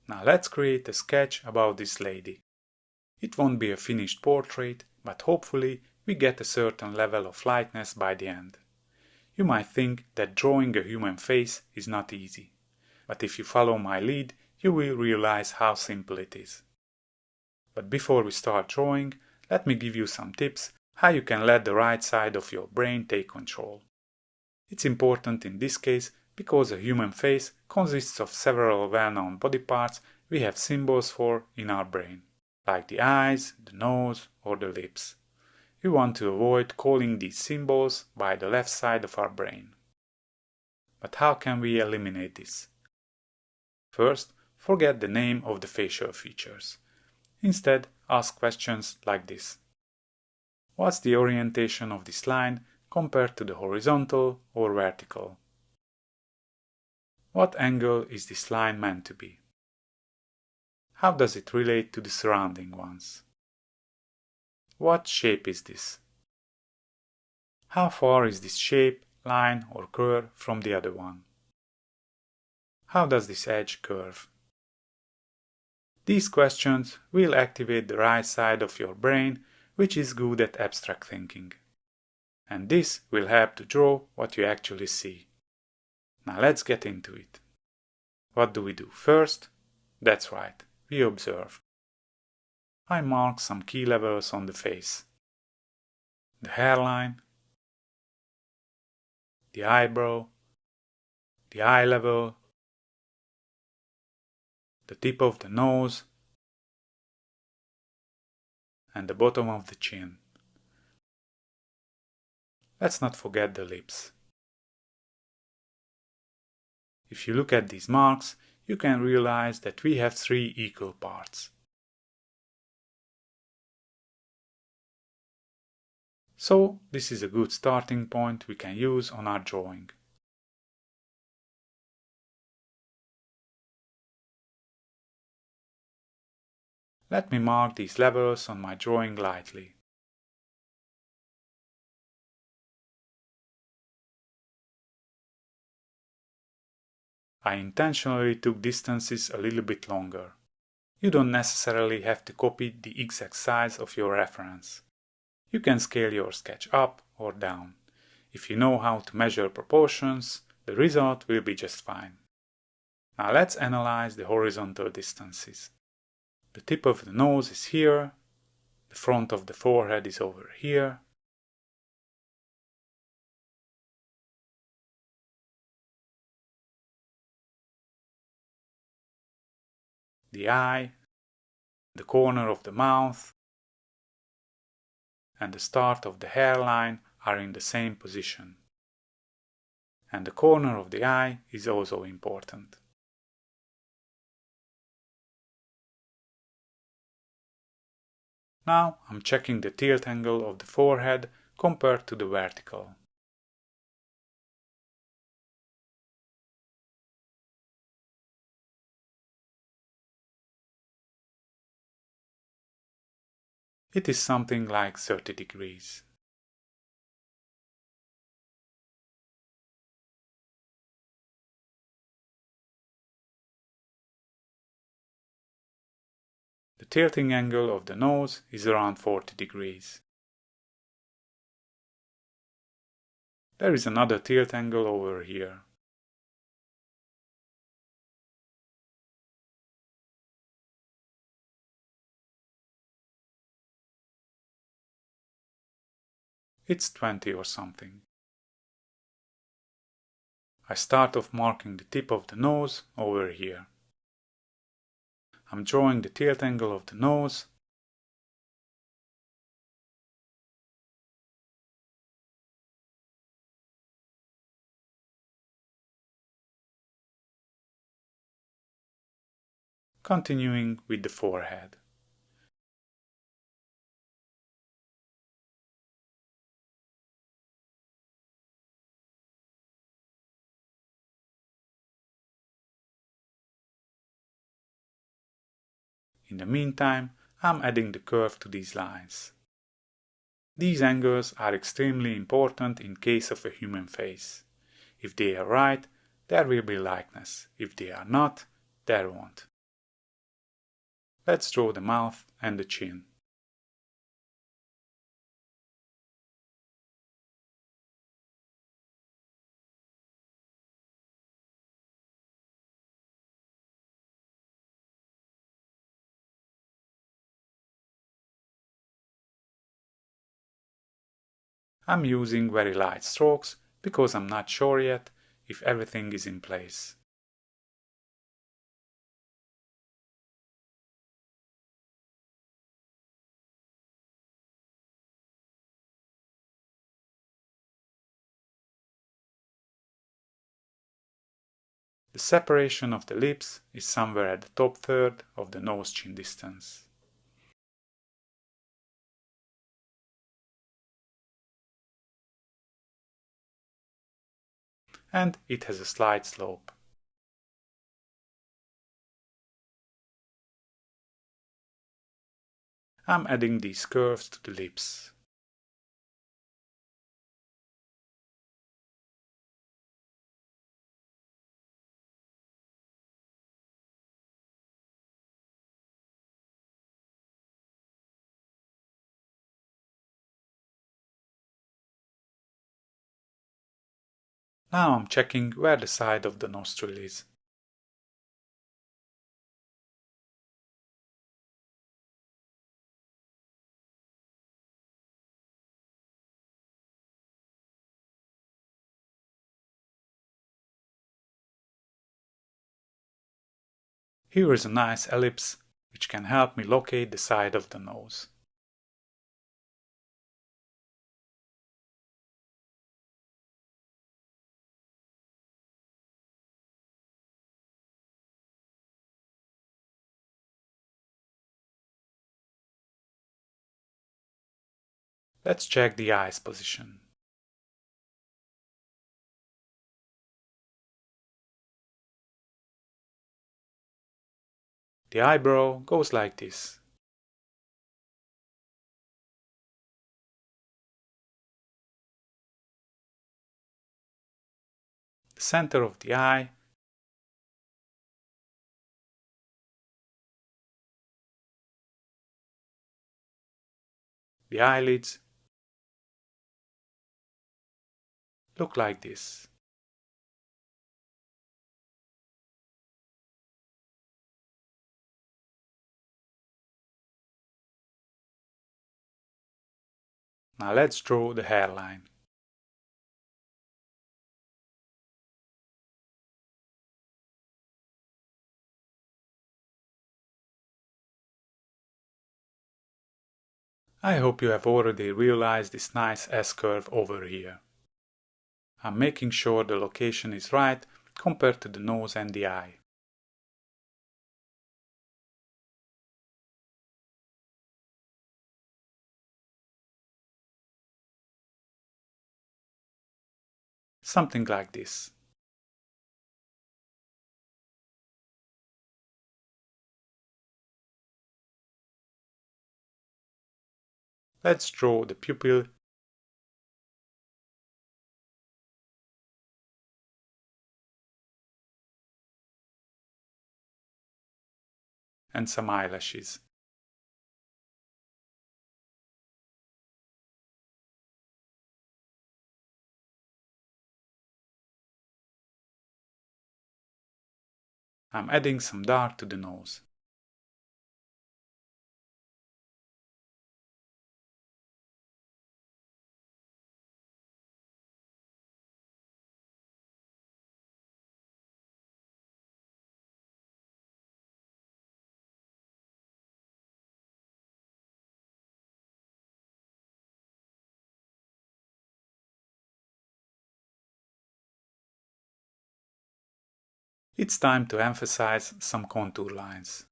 Now let's create a sketch about this lady. It won't be a finished portrait, but hopefully we get a certain level of lightness by the end. You might think that drawing a human face is not easy, but if you follow my lead, you will realize how simple it is. But before we start drawing, let me give you some tips how you can let the right side of your brain take control. It's important in this case because a human face consists of several well-known body parts we have symbols for in our brain, like the eyes, the nose, or the lips. We want to avoid calling these symbols by the left side of our brain. But how can we eliminate this? First, forget the name of the facial features. Instead, ask questions like this. What's the orientation of this line compared to the horizontal or vertical? What angle is this line meant to be? How does it relate to the surrounding ones? What shape is this? How far is this shape, line or curve from the other one? How does this edge curve? These questions will activate the right side of your brain, which is good at abstract thinking. And this will help to draw what you actually see. Now let's get into it. What do we do first? That's right, we observe. I mark some key levels on the face. The hairline, the eyebrow, the eye level, the tip of the nose, and the bottom of the chin. Let's not forget the lips. If you look at these marks, you can realize that we have 3 equal parts. So, this is a good starting point we can use on our drawing. Let me mark these levels on my drawing lightly. I intentionally took distances a little bit longer. You don't necessarily have to copy the exact size of your reference. You can scale your sketch up or down. If you know how to measure proportions, the result will be just fine. Now let's analyze the horizontal distances. The tip of the nose is here, the front of the forehead is over here, the eye, the corner of the mouth, and the start of the hairline are in the same position. And the corner of the eye is also important. Now I'm checking the tilt angle of the forehead compared to the vertical. It is something like 30 degrees. The tilting angle of the nose is around 40 degrees. There is another tilt angle over here. It's 20 or something. I start off marking the tip of the nose over here. I'm drawing the tilt angle of the nose. Continuing with the forehead. In the meantime, I'm adding the curve to these lines. These angles are extremely important in case of a human face. If they are right, there will be likeness. If they are not, there won't. Let's draw the mouth and the chin. I'm using very light strokes because I'm not sure yet if everything is in place. The separation of the lips is somewhere at the top third of the nose-chin distance. And it has a slight slope. I'm adding these curves to the lips. Now I'm checking where the side of the nostril is. Here is a nice ellipse which can help me locate the side of the nose. Let's check the eye's position. The eyebrow goes like this. The center of the eye, the eyelids look like this. Now let's draw the hairline. I hope you have already realized this nice S-curve over here. I'm making sure the location is right compared to the nose and the eye. Something like this. Let's draw the pupil and some eyelashes. I'm adding some dark to the nose. It's time to emphasize some contour lines.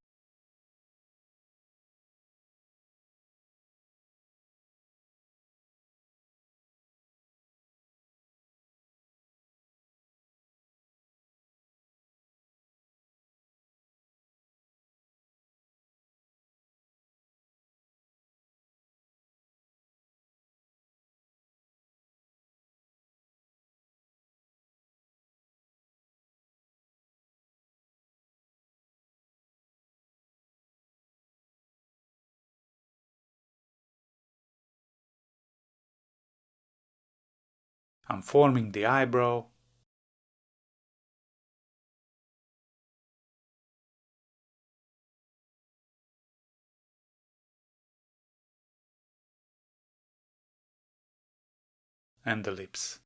I'm forming the eyebrow. And the lips.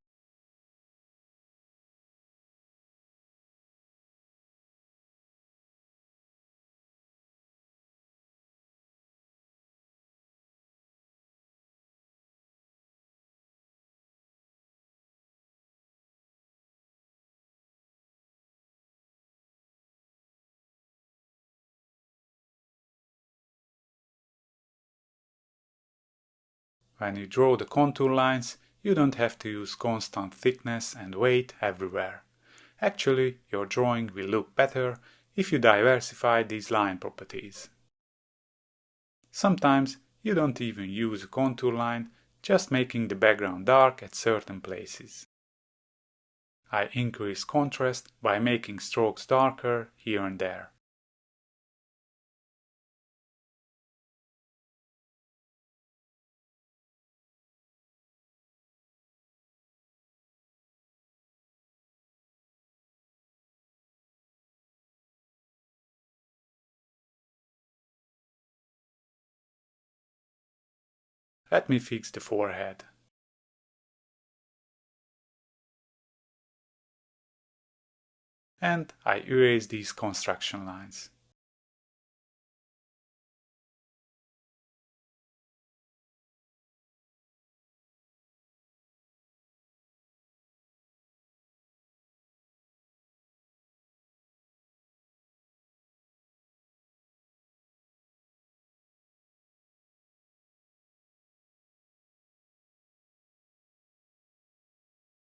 When you draw the contour lines, you don't have to use constant thickness and weight everywhere. Actually, your drawing will look better if you diversify these line properties. Sometimes you don't even use a contour line, just making the background dark at certain places. I increase contrast by making strokes darker here and there. Let me fix the forehead. And I erase these construction lines.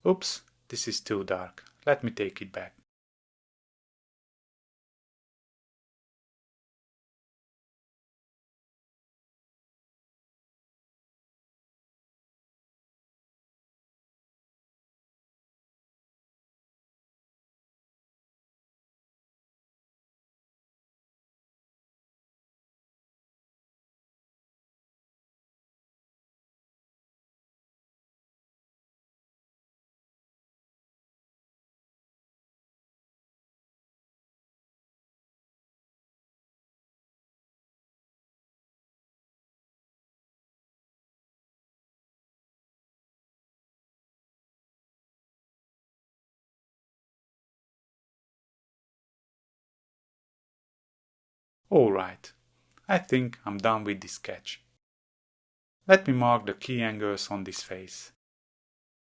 Oops, this is too dark. Let me take it back. Alright, I think I'm done with this sketch. Let me mark the key angles on this face.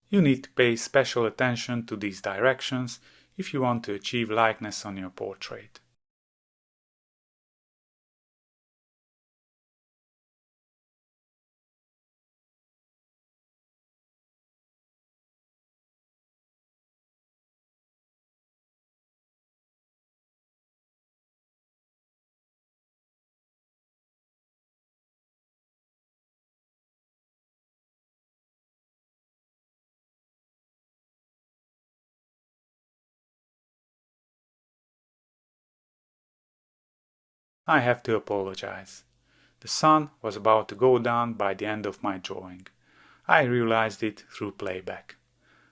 You need to pay special attention to these directions if you want to achieve likeness on your portrait. I have to apologize. The sun was about to go down by the end of my drawing. I realized it through playback.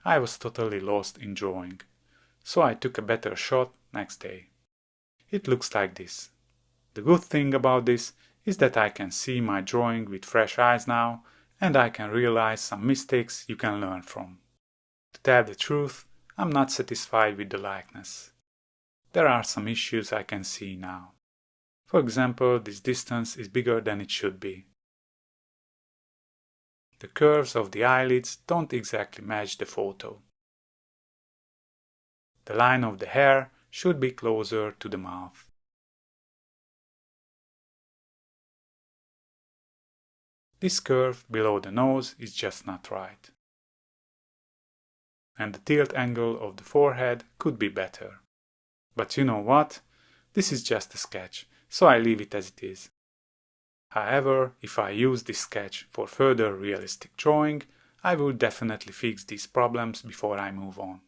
I was totally lost in drawing, so I took a better shot next day. It looks like this. The good thing about this is that I can see my drawing with fresh eyes now, and I can realize some mistakes you can learn from. To tell the truth, I'm not satisfied with the likeness. There are some issues I can see now. For example, this distance is bigger than it should be. The curves of the eyelids don't exactly match the photo. The line of the hair should be closer to the mouth. This curve below the nose is just not right. And the tilt angle of the forehead could be better. But you know what? This is just a sketch, so I leave it as it is. However, if I use this sketch for further realistic drawing, I will definitely fix these problems before I move on.